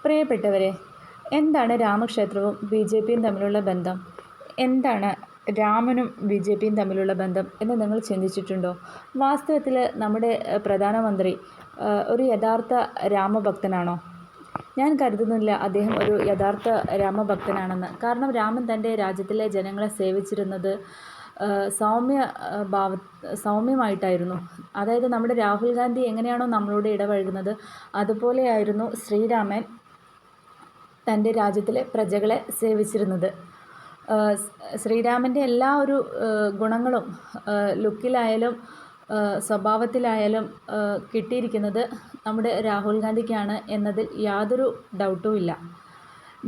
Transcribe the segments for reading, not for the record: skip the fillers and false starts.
പ്രിയപ്പെട്ടവരെ, എന്താണ് രാമക്ഷേത്രവും B J പിയും തമ്മിലുള്ള ബന്ധം? എന്താണ് രാമനും ബി ജെ പിയും തമ്മിലുള്ള ബന്ധം എന്ന് നിങ്ങൾ ചിന്തിച്ചിട്ടുണ്ടോ? വാസ്തവത്തിൽ നമ്മുടെ പ്രധാനമന്ത്രി ഒരു യഥാർത്ഥ രാമഭക്തനാണോ? ഞാൻ കരുതുന്നില്ല അദ്ദേഹം ഒരു യഥാർത്ഥ രാമഭക്തനാണെന്ന്. കാരണം രാമൻ തൻ്റെ രാജ്യത്തിലെ ജനങ്ങളെ സേവിച്ചിരുന്നത് സൗമ്യമായിട്ടായിരുന്നു. അതായത് നമ്മുടെ രാഹുൽ ഗാന്ധി എങ്ങനെയാണോ നമ്മളോട് ഇടപഴകുന്നത് അതുപോലെയായിരുന്നു ശ്രീരാമൻ തൻ്റെ രാജ്യത്തിലെ പ്രജകളെ സേവിച്ചിരുന്നത്. ശ്രീരാമൻ്റെ എല്ലാ ഒരു ഗുണങ്ങളും ലുക്കിലായാലും സ്വഭാവത്തിലായാലും കിട്ടിയിരിക്കുന്നത് നമ്മുടെ രാഹുൽ ഗാന്ധിക്കാണ് എന്നതിൽ യാതൊരു ഡൗട്ടുമില്ല.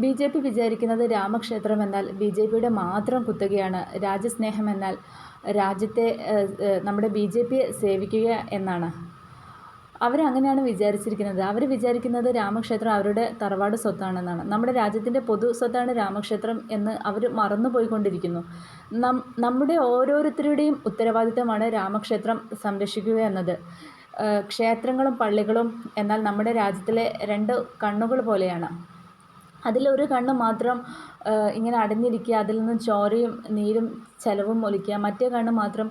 ബി ജെ പി വിചാരിക്കുന്നത് രാമക്ഷേത്രം എന്നാൽ ബി ജെ പിയുടെ മാത്രം കുത്തകയാണ്, രാജ്യസ്നേഹം എന്നാൽ രാജ്യത്തെ നമ്മുടെ ബി ജെ പിയെ സേവിക്കുക എന്നാണ്. അവരങ്ങനെയാണ് വിചാരിച്ചിരിക്കുന്നത്. അവർ വിചാരിക്കുന്നത് രാമക്ഷേത്രം അവരുടെ തറവാട് സ്വത്താണെന്നാണ്. നമ്മുടെ രാജ്യത്തിൻ്റെ പൊതു സ്വത്താണ് രാമക്ഷേത്രം എന്ന് അവർ മറന്നുപോയിക്കൊണ്ടിരിക്കുന്നു. നമ്മുടെ ഓരോരുത്തരുടെയും ഉത്തരവാദിത്തമാണ് രാമക്ഷേത്രം സംരക്ഷിക്കുക എന്നത്. ക്ഷേത്രങ്ങളും പള്ളികളും എന്നാൽ നമ്മുടെ രാജ്യത്തിലെ രണ്ട് കണ്ണുകൾ പോലെയാണ്. അതിലൊരു കണ്ണ് മാത്രം ഇങ്ങനെ അടഞ്ഞിരിക്കുക, അതിൽ നിന്നും ചോരയും നീരും ചെലവും ഒലിക്കുക, മറ്റേ കണ്ണ് മാത്രം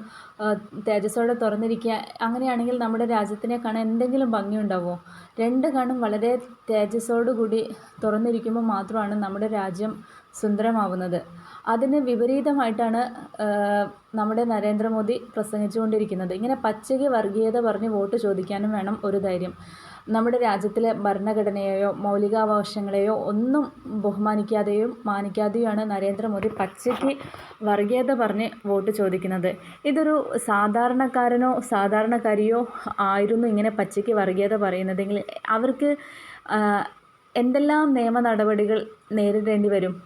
തേജസ്സോടെ തുറന്നിരിക്കുക. അങ്ങനെയാണെങ്കിൽ നമ്മുടെ രാജ്യത്തിനെ കാണാൻ എന്തെങ്കിലും ഭംഗിയുണ്ടാവുമോ? രണ്ട് കണ്ണും വളരെ തേജസ്സോടുകൂടി തുറന്നിരിക്കുമ്പോൾ മാത്രമാണ് നമ്മുടെ രാജ്യം സുന്ദരമാവുന്നത്. അതിന് വിപരീതമായിട്ടാണ് നമ്മുടെ നരേന്ദ്രമോദി പ്രസംഗിച്ചുകൊണ്ടിരിക്കുന്നത്. ഇങ്ങനെ പച്ചയ്ക്ക് വർഗീയത പറഞ്ഞ് വോട്ട് ചോദിക്കാനും വേണം ഒരു ധൈര്യം. നമ്മുടെ രാജ്യത്തിലെ ഭരണഘടനയെയോ മൗലികാവകാശങ്ങളെയോ ഒന്നും ബഹുമാനിക്കാതെയും മാനിക്കാതെയുമാണ് നരേന്ദ്രമോദി പച്ചയ്ക്ക് വർഗീയത പറഞ്ഞ് വോട്ട് ചോദിക്കുന്നത്. ഇതൊരു സാധാരണക്കാരനോ സാധാരണക്കാരിയോ ആയിരുന്നു ഇങ്ങനെ പച്ചയ്ക്ക് വർഗീയത പറയുന്നതെങ്കിൽ അവർക്ക് എന്തെല്ലാം നിയമ നടപടികൾ നേരിടേണ്ടി വരും?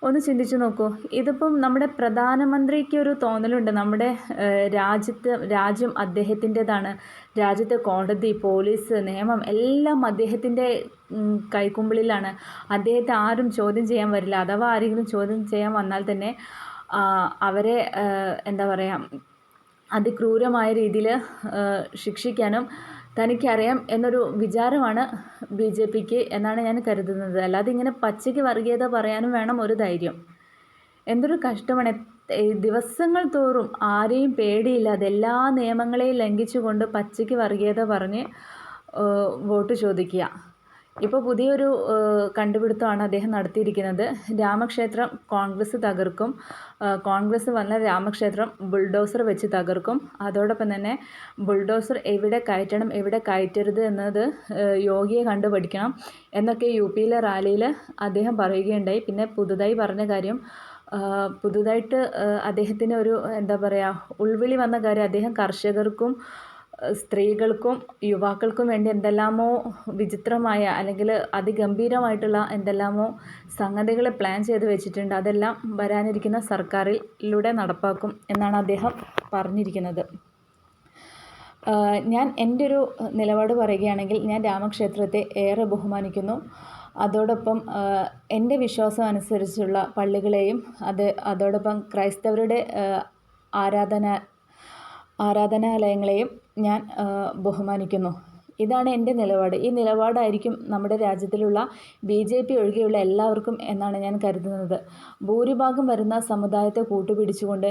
ഒന്ന് ചിന്തിച്ചു നോക്കൂ. ഇതിപ്പം നമ്മുടെ പ്രധാനമന്ത്രിക്ക് ഒരു തോന്നലുണ്ട്, നമ്മുടെ രാജ്യം അദ്ദേഹത്തിൻ്റെതാണ്, രാജ്യത്തെ കോടതി, പോലീസ്, നിയമം എല്ലാം അദ്ദേഹത്തിൻ്റെ കൈക്കുമ്പിളിലാണ്, അദ്ദേഹത്തെ ആരും ചോദ്യം ചെയ്യാൻ വരില്ല. അഥവാ ആരെങ്കിലും ചോദ്യം ചെയ്യാൻ വന്നാൽ തന്നെ അവരെ എന്താ പറയുക, അതിക്രൂരമായ രീതിയിൽ ശിക്ഷിക്കാനും തനിക്കറിയാം എന്നൊരു വിചാരമാണ് ബി ജെ പിക്ക് എന്നാണ് ഞാൻ കരുതുന്നത്. അല്ലാതെ ഇങ്ങനെ പച്ചയ്ക്ക് വർഗീയത പറയാനും വേണം ഒരു ധൈര്യം. എന്തൊരു കഷ്ടമാണ്. ദിവസങ്ങൾ തോറും ആരെയും പേടിയില്ലാതെ എല്ലാ നിയമങ്ങളെയും ലംഘിച്ചുകൊണ്ട് പച്ചയ്ക്ക് വർഗീയത പറഞ്ഞ് വോട്ട് ചോദിക്കുക. ഇപ്പോൾ പുതിയൊരു കണ്ടുപിടുത്തമാണ് അദ്ദേഹം നടത്തിയിരിക്കുന്നത്. രാമക്ഷേത്രം കോൺഗ്രസ് തകർക്കും, കോൺഗ്രസ് വന്ന രാമക്ഷേത്രം ബുൾഡോസർ വെച്ച് തകർക്കും. അതോടൊപ്പം തന്നെ ബുൾഡോസർ എവിടെ കയറ്റണം എവിടെ കയറ്റരുത് എന്നത് യോഗിയെ കണ്ടുപഠിക്കണം എന്നൊക്കെ യു പിയിലെ റാലിയിൽ അദ്ദേഹം പറയുകയുണ്ടായി. പിന്നെ പുതുതായി പറഞ്ഞ കാര്യം, പുതുതായിട്ട് അദ്ദേഹത്തിന് ഒരു എന്താ പറയുക ഉൾവിളി വന്ന കാര്യം, അദ്ദേഹം കർഷകർക്കും സ്ത്രീകൾക്കും യുവാക്കൾക്കും വേണ്ടി എന്തെല്ലാമോ വിചിത്രമായ അല്ലെങ്കിൽ അതിഗംഭീരമായിട്ടുള്ള എന്തെല്ലാമോ സംഗതികൾ പ്ലാൻ ചെയ്ത് വെച്ചിട്ടുണ്ട്. അതെല്ലാം വരാനിരിക്കുന്ന സർക്കാരിലൂടെ നടപ്പാക്കും എന്നാണ് അദ്ദേഹം പറഞ്ഞിരിക്കുന്നത്. ഞാൻ എൻ്റെ ഒരു നിലപാട് പറയുകയാണെങ്കിൽ ഞാൻ രാമക്ഷേത്രത്തെ ഏറെ ബഹുമാനിക്കുന്നു. അതോടൊപ്പം എൻ്റെ വിശ്വാസം അനുസരിച്ചുള്ള പള്ളികളെയും അതോടൊപ്പം ക്രൈസ്തവരുടെ ആരാധനാലയങ്ങളെയും ഞാൻ ബഹുമാനിക്കുന്നു. ഇതാണ് എൻ്റെ നിലപാട്. ഈ നിലപാടായിരിക്കും നമ്മുടെ രാജ്യത്തിലുള്ള ബി ജെ പി ഒഴികെയുള്ള എല്ലാവർക്കും എന്നാണ് ഞാൻ കരുതുന്നത്. ഭൂരിഭാഗം വരുന്ന സമുദായത്തെ കൂട്ടുപിടിച്ചുകൊണ്ട്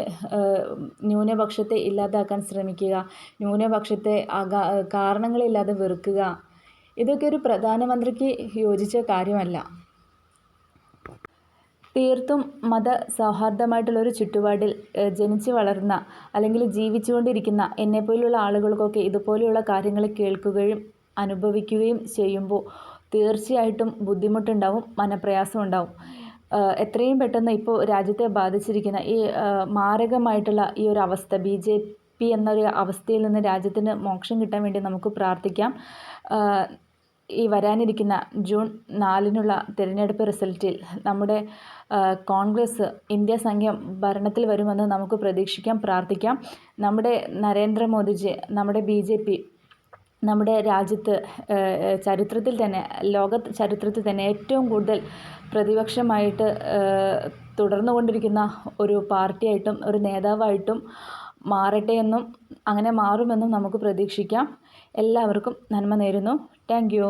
ന്യൂനപക്ഷത്തെ ഇല്ലാതാക്കാൻ ശ്രമിക്കുക, ന്യൂനപക്ഷത്തെ കാരണങ്ങളില്ലാതെ വെറുക്കുക, ഇതൊക്കെ ഒരു പ്രധാനമന്ത്രിക്ക് യോജിച്ച കാര്യമല്ല. തീർത്തും മത സൗഹാർദ്ദമായിട്ടുള്ളൊരു ചുറ്റുപാടിൽ ജനിച്ചു വളർന്ന അല്ലെങ്കിൽ ജീവിച്ചുകൊണ്ടിരിക്കുന്ന എന്നെപ്പോലുള്ള ആളുകൾക്കൊക്കെ ഇതുപോലെയുള്ള കാര്യങ്ങൾ കേൾക്കുകയും അനുഭവിക്കുകയും ചെയ്യുമ്പോൾ തീർച്ചയായിട്ടും ബുദ്ധിമുട്ടുണ്ടാവും, മനപ്രയാസം ഉണ്ടാവും. എത്രയും പെട്ടെന്ന് ഇപ്പോൾ രാജ്യത്തെ ബാധിച്ചിരിക്കുന്ന ഈ മാരകമായിട്ടുള്ള ഈ ഒരു അവസ്ഥ, ബി ജെ പി എന്നൊരു അവസ്ഥയിൽ നിന്ന് രാജ്യത്തിന് മോക്ഷം കിട്ടാൻ വേണ്ടി നമുക്ക് പ്രാർത്ഥിക്കാം. ഈ വരാനിരിക്കുന്ന ജൂൺ 4 തിരഞ്ഞെടുപ്പ് റിസൾട്ടിൽ നമ്മുടെ കോൺഗ്രസ് ഇന്ത്യ സഖ്യം ഭരണത്തിൽ വരുമെന്ന് നമുക്ക് പ്രതീക്ഷിക്കാം, പ്രാർത്ഥിക്കാം. നമ്മുടെ നരേന്ദ്രമോദിജി, നമ്മുടെ ബി ജെ പി നമ്മുടെ രാജ്യത്ത് ചരിത്രത്തിൽ തന്നെ, ലോക ചരിത്രത്തിൽ തന്നെ ഏറ്റവും കൂടുതൽ പ്രതിപക്ഷമായിട്ട് തുടർന്നു കൊണ്ടിരിക്കുന്ന ഒരു പാർട്ടിയായിട്ടും ഒരു നേതാവായിട്ടും മാറട്ടെ എന്നും അങ്ങനെ മാറുമെന്നും നമുക്ക് പ്രതീക്ഷിക്കാം. എല്ലാവർക്കും നന്മ നേരുന്നു. Thank you.